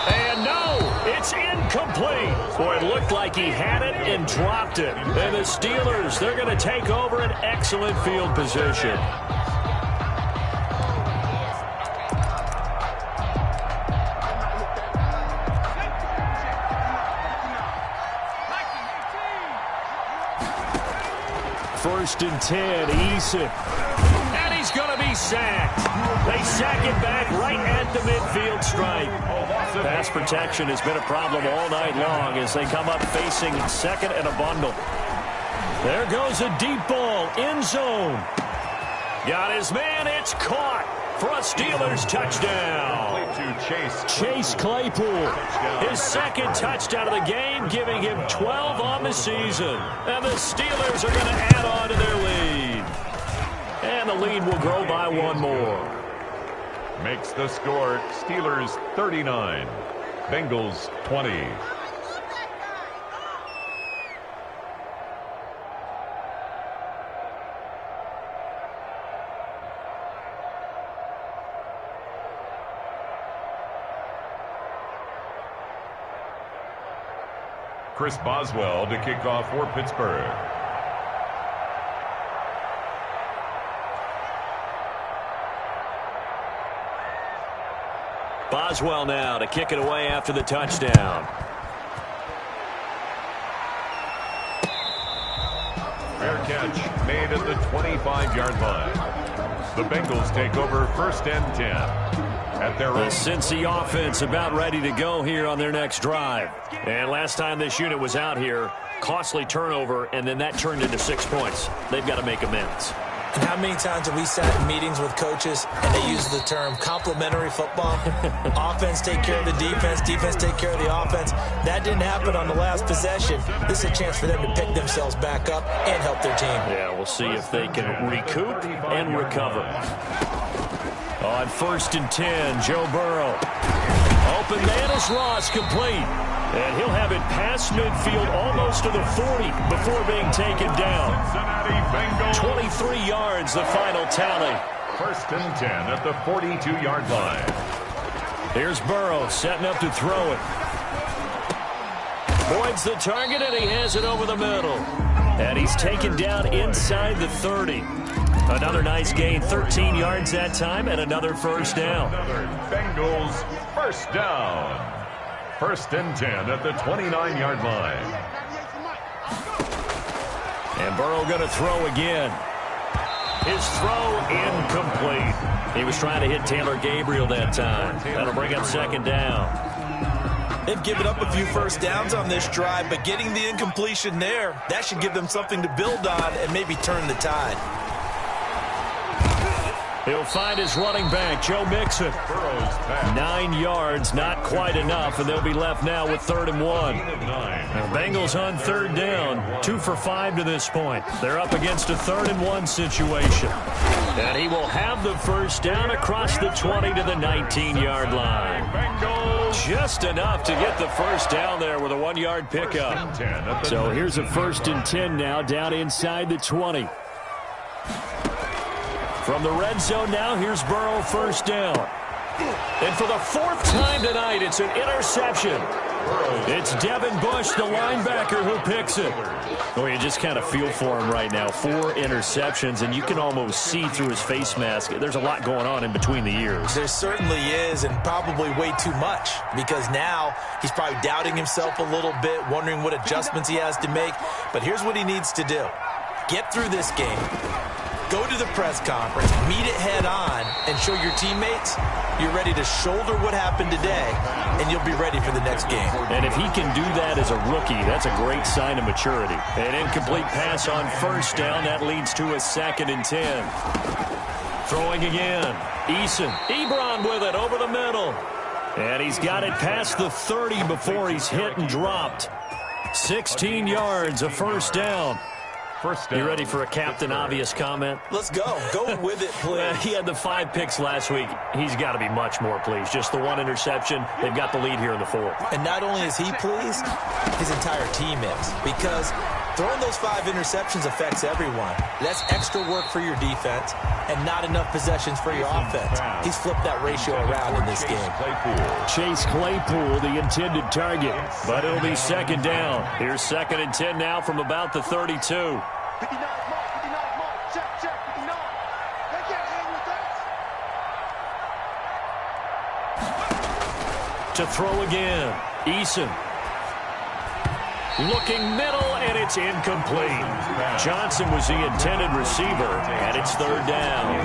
And no, it's incomplete. Boy, it looked like he had it and dropped it. And the Steelers, they're going to take over an excellent field position. First and 10, Eason. And he's going to be sacked. They sack it back right at the midfield stripe. Pass protection has been a problem all night long as they come up facing 2nd and a bundle. There goes a deep ball, end zone. Got his man, it's caught for a Steelers touchdown. Chase Claypool, his 2nd touchdown of the game, giving him 12 on the season. And the Steelers are going to add on to their lead. And the lead will grow by 1 more. Makes the score Steelers 39, Bengals 20. Chris Boswell to kick off for Pittsburgh. Boswell now to kick it away after the touchdown. Fair catch made at the 25-yard line. The Bengals take over 1st and 10. At their The Cincy offense about ready to go here on their next drive. And last time this unit was out here, costly turnover, and then that turned into 6 points. They've got to make amends. And how many times have we sat in meetings with coaches and they use the term complementary football? Offense take care of the defense, defense take care of the offense. That didn't happen on the last possession. This is a chance for them to pick themselves back up and help their team. Yeah, we'll see if they can recoup and recover. On 1st and 10, Joe Burrow. Open man is Ross, complete. And he'll have it past midfield almost to the 40 before being taken down. 23 yards, the final tally. 1st and 10 at the 42-yard line. Here's Burrow setting up to throw it. Boyd's the target, and he has it over the middle. And he's taken down inside the 30. Another nice gain, 13 yards that time, and another 1st down. Another Bengals 1st down. 1st and 10 at the 29-yard line. And Burrow going to throw again. His throw incomplete. He was trying to hit Taylor Gabriel that time. That'll bring up 2nd down. They've given up a few 1st downs on this drive, but getting the incompletion there, that should give them something to build on and maybe turn the tide. He'll find his running back, Joe Mixon. 9 yards, not quite enough, and they'll be left now with 3rd and 1. Now, Bengals on 3rd down, 2 for 5 to this point. They're up against a 3rd and 1 situation. And he will have the 1st down across the 20 to the 19-yard line. Just enough to get the first down there with a 1-yard pickup. So here's a 1st and 10 now, down inside the 20. From the red zone now, here's Burrow, 1st down. And for the 4th time tonight, it's an interception. It's Devin Bush, the linebacker, who picks it. Well, you just kind of feel for him right now. 4 interceptions, and you can almost see through his face mask. There's a lot going on in between the ears. There certainly is, and probably way too much, because now he's probably doubting himself a little bit, wondering what adjustments he has to make. But here's what he needs to do. Get through this game. Go to the press conference, meet it head on, and show your teammates you're ready to shoulder what happened today, and you'll be ready for the next game. And if he can do that as a rookie, that's a great sign of maturity. An incomplete pass on 1st down. That leads to a 2nd and 10. Throwing again. Ebron with it over the middle. And he's got it past the 30 before he's hit and dropped. 16 yards, a 1st down. You ready for a Captain Obvious comment? Let's go. Go with it, please. He had the 5 picks last week. He's got to be much more pleased. Just the 1 interception. They've got the lead here in the 4th. And not only is he pleased, his entire team is. Because throwing those 5 interceptions affects everyone. That's extra work for your defense and not enough possessions for your offense. He's flipped that ratio around in this game. Chase Claypool, the intended target. But it'll be 2nd down. Here's 2nd and 10 now from about the 32. 59 mark, check, 59. They can't hang with that. To throw again, Eason. Looking middle, and it's incomplete. Johnson was the intended receiver, and it's 3rd down.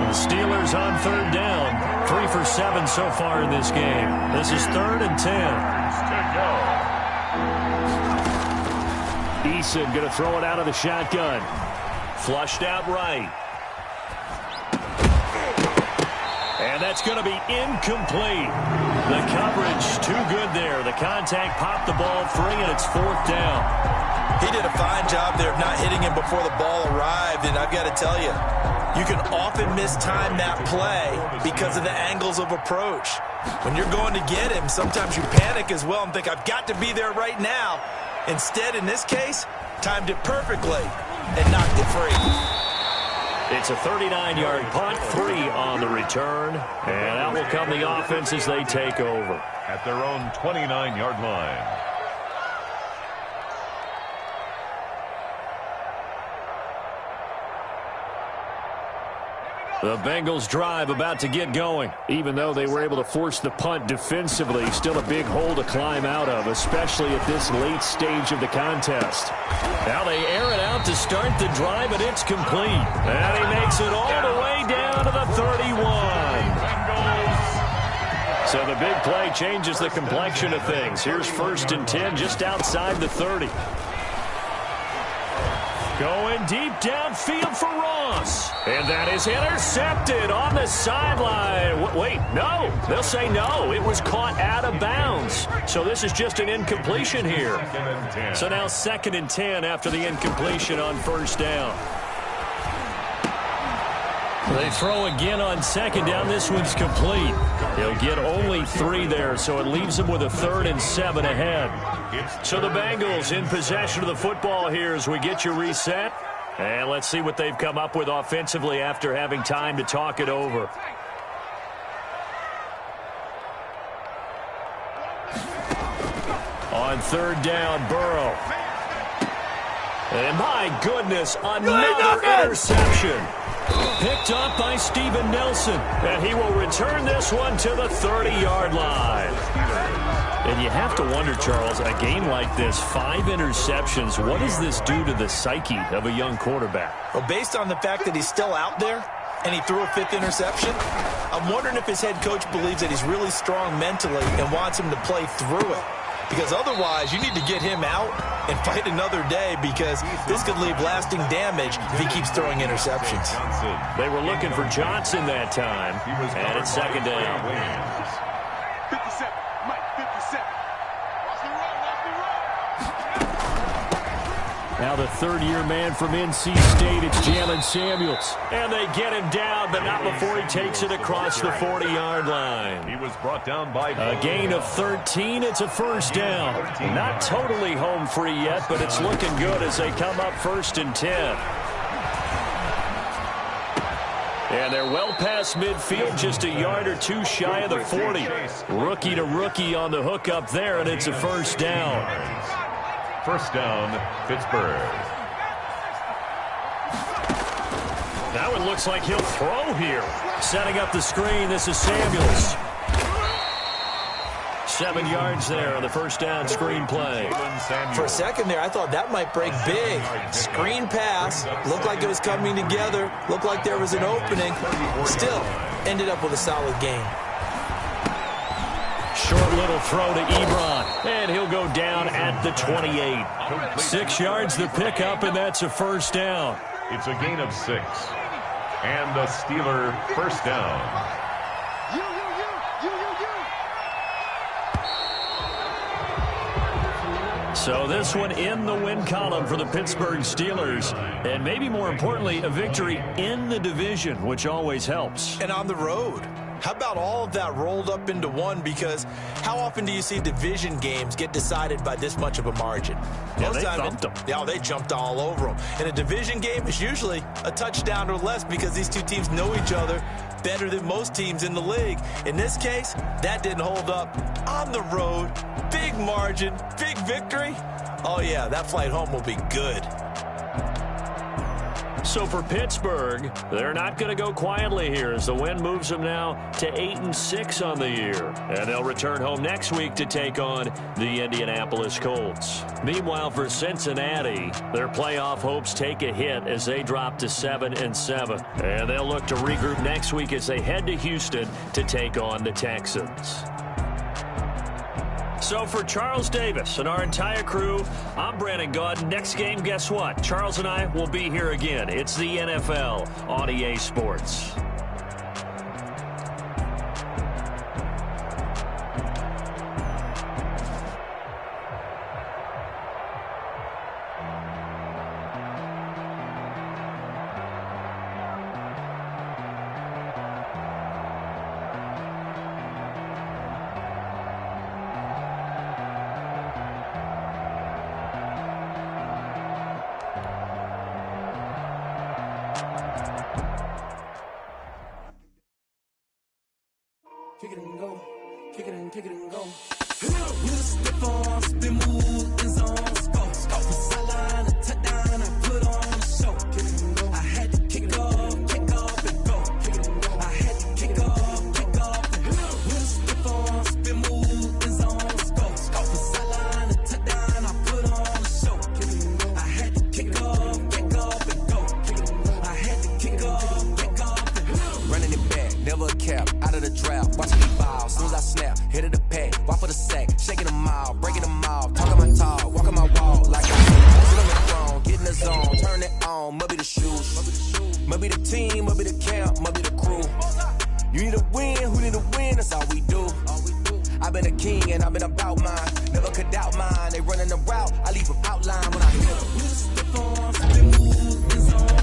The Steelers on 3rd down. 3 for 7 so far in this game. This is 3rd and 10. Eason going to throw it out of the shotgun. Flushed out right. And that's going to be incomplete. The coverage too good there. The contact popped the ball free, and it's 4th down. He did a fine job there of not hitting him before the ball arrived, and I've got to tell you, you can often mistime that play because of the angles of approach. When you're going to get him, sometimes you panic as well and think, I've got to be there right now. Instead, in this case, timed it perfectly and knocked it free. It's a 39-yard punt, 3 on the return. And out will come the offense as they take over. At their own 29-yard line. The Bengals drive about to get going. Even though they were able to force the punt defensively, still a big hole to climb out of, especially at this late stage of the contest. Now they air it out to start the drive, and it's complete. And he makes it all the way down to the 31. So the big play changes the complexion of things. Here's 1st and 10 just outside the 30. Going deep downfield for Ross. And that is intercepted on the sideline. Wait, no. They'll say no. It was caught out of bounds. So this is just an incompletion here. So now 2nd and 10 after the incompletion on 1st down. They throw again on 2nd down. This one's complete. He'll get only 3 there, so it leaves him with a 3rd and 7 ahead. So the Bengals in possession of the football here as we get you reset. And let's see what they've come up with offensively after having time to talk it over. On 3rd down, Burrow. And my goodness, another interception. Picked up by Steven Nelson. And he will return this one to the 30-yard line. And you have to wonder, Charles, a game like this, 5 interceptions, what does this do to the psyche of a young quarterback? Well, based on the fact that he's still out there and he threw a 5th interception, I'm wondering if his head coach believes that he's really strong mentally and wants him to play through it. Because otherwise, you need to get him out and fight another day, because this could leave lasting damage if he keeps throwing interceptions. They were looking for Johnson that time, and it's 2nd down. 57, Mike, 57. Watch the run, watch the run. Now the third-year man from NC State, it's Jalen Samuels. And they get him down, but not before he takes it across the 40-yard line. He was brought down by a gain of 13. It's a first down. Not totally home free yet, but it's looking good as they come up 1st and 10. And they're well past midfield, just a yard or two shy of the 40. Rookie to rookie on the hook up there, and it's a first down. First down, Pittsburgh. That one looks like he'll throw here. Setting up the screen, this is Samuels. 7 yards there on the first down screen play. For a second there, I thought that might break big. Screen pass. Looked like it was coming together. Looked like there was an opening. Still, ended up with a solid gain. Short little throw to Ebron, and he'll go down at the 28. 6 yards the pickup, and that's a first down. It's a gain of 6. And the Steeler first down. So this one in the win column for the Pittsburgh Steelers. And maybe more importantly, a victory in the division, which always helps. And on the road. How about all of that rolled up into one? Because how often do you see division games get decided by this much of a margin? Yeah, they thumped them. Yeah, they jumped all over them. In a division game, it's usually a touchdown or less because these two teams know each other better than most teams in the league. In this case, that didn't hold up. On the road, big margin, big victory. Oh, yeah, that flight home will be good. So for Pittsburgh, they're not going to go quietly here as the win moves them now to 8-6 on the year. And they'll return home next week to take on the Indianapolis Colts. Meanwhile, for Cincinnati, their playoff hopes take a hit as they drop to 7-7. And they'll look to regroup next week as they head to Houston to take on the Texans. So for Charles Davis and our entire crew, I'm Brandon Gaudin. Next game, guess what? Charles and I will be here again. It's the NFL on EA Sports. Kick it and go, kick it and go. With a step on, spin move, in zone, scope. For sideline, a touchdown, I put on a show. Kick it and go. I had to kick off and go. Kick it and go. I had to kick off and go. With a step on, spin move, in zone, scope. For sideline, a touchdown, I put on a show. Kick it and go. I had to kick off and go. Kick it and go. I had to kick off and go. Running it back, never a cap, out of the draft. Watching me ball, soon as I snap, hit of the pack, walk for the sack, shaking them out, breaking them out, talking my talk, walking my wall like I sit on the throne, get in the zone, turn it on, must be the shoes, must be the team, must be the camp, must be the crew. You need a win, who need a win, that's all we do. I've been a king and I've been about mine, never could doubt mine, they running the route, I leave them outline when I hit them. With a step on, spin move, in zone,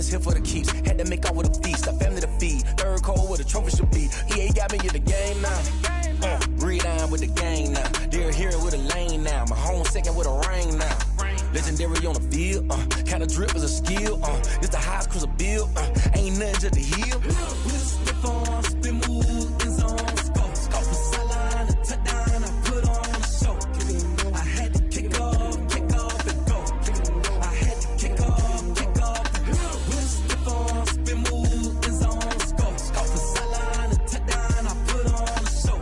here for the keeps, had to make out with a feast, a family to feed, third cold where the trophy should be. EA got me in the game now, read on with the gang now, they're here with a lane now, my home second with a ring now, legendary on the field, kind of drip is a skill, it's the highest cruiser bill, ain't nothing just to heal. With a step on, spin move, in zone, scope for sideline, a touchdown, I put on a show. I had to kick off and go. I had to kick off and go. With a step on, spin move, in zone, scope for sideline, a touchdown, I put on a show.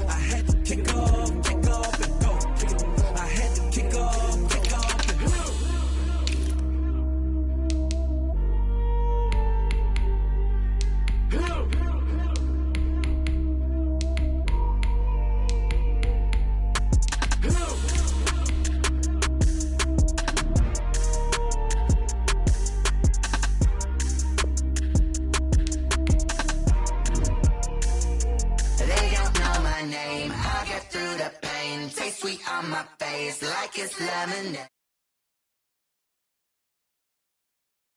I had to kick off and go. I had to kick off and go. my face like it's lemonade.